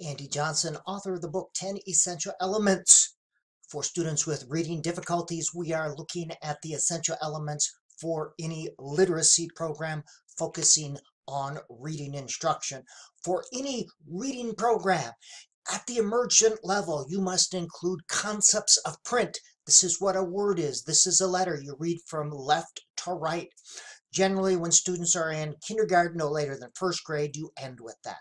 Andy Johnson, author of the book 10 Essential Elements. For students with reading difficulties, we are looking at the essential elements for any literacy program focusing on reading instruction. For any reading program, at the emergent level, you must include concepts of print. This is what a word is. This is a letter. You read from left to right. Generally, when students are in kindergarten, no later than first grade, you end with that.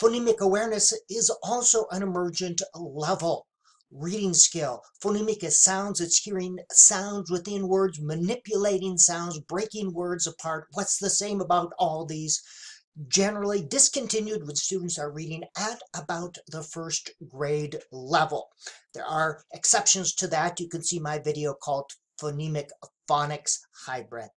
Phonemic awareness is also an emergent level. Reading skill. Phonemic is sounds. It's hearing sounds within words, manipulating sounds, breaking words apart. What's the same about all these? Generally discontinued when students are reading at about the first grade level. There are exceptions to that. You can see my video called Phonemic Phonics Hybrid.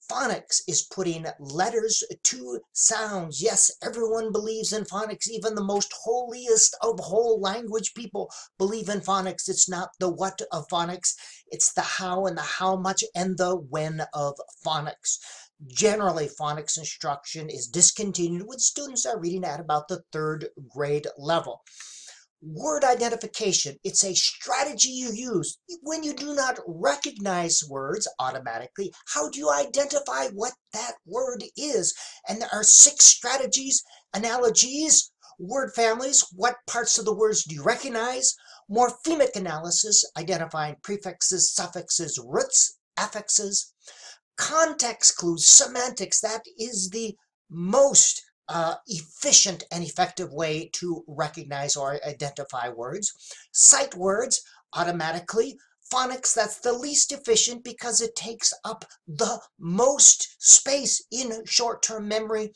Phonics is putting letters to sounds. Yes, everyone believes in phonics. Even the most holiest of whole language people believe in phonics. It's not the what of phonics. It's the how and the how much and the when of phonics. Generally, phonics instruction is discontinued when students are reading at about the third grade level. Word identification, it's a strategy you use when you do not recognize words automatically. How do you identify what that word is? And there are 6 strategies: analogies, word families, what parts of the words do you recognize, morphemic analysis, identifying prefixes, suffixes, roots, affixes, context clues, semantics. That is the most efficient and effective way to recognize or identify words. Sight words automatically. Phonics, that's the least efficient because it takes up the most space in short-term memory.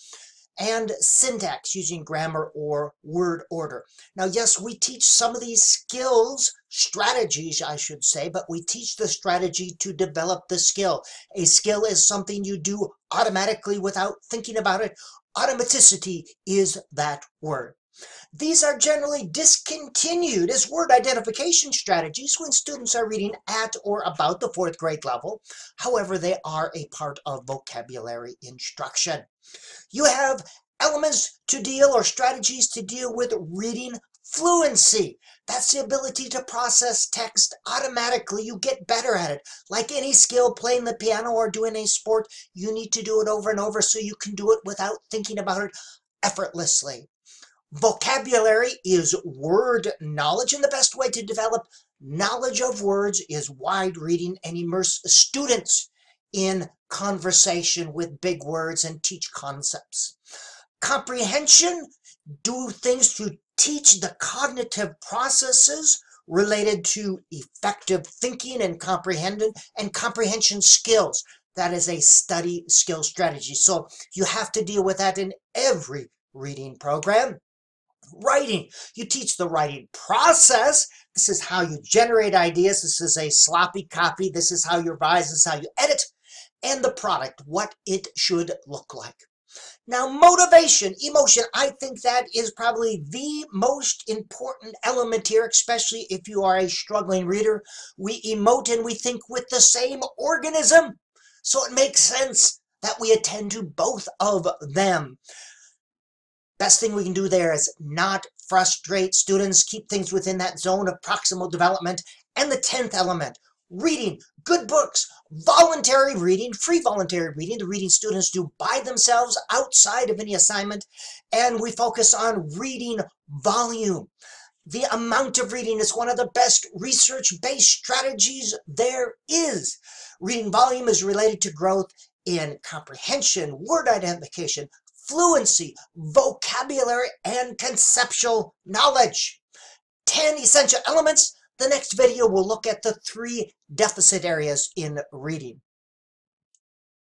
And syntax, using grammar or word order. Now, yes, we teach some of these skills, strategies, I should say, but we teach the strategy to develop the skill. A skill is something you do automatically without thinking about it. Automaticity is that word. These are generally discontinued as word identification strategies when students are reading at or about the 4th grade level. However, they are a part of vocabulary instruction. You have elements to deal or strategies to deal with reading fluency. That's the ability to process text automatically. You get better at it. Like any skill, playing the piano or doing a sport, you need to do it over and over so you can do it without thinking about it effortlessly. Vocabulary is word knowledge, and the best way to develop knowledge of words is wide reading and immerse students in conversation with big words and teach concepts. Comprehension, do things to teach the cognitive processes related to effective thinking and comprehension skills. That is a study skill strategy. So you have to deal with that in every reading program. Writing, you teach the writing process. This is how you generate ideas. This is a sloppy copy. This is how you revise. This is how you edit. And the product, what it should look like. Now, motivation, emotion, I think that is probably the most important element here, especially if you are a struggling reader. We emote and we think with the same organism, so it makes sense that we attend to both of them. Best thing we can do there is not frustrate students, keep things within that zone of proximal development. And the 10th element, reading, good books, voluntary reading, free voluntary reading, the reading students do by themselves outside of any assignment, and we focus on reading volume. The amount of reading is one of the best research-based strategies there is. Reading volume is related to growth in comprehension, word identification, fluency, vocabulary, and conceptual knowledge. 10 essential elements. The next video will look at the 3 deficit areas in reading.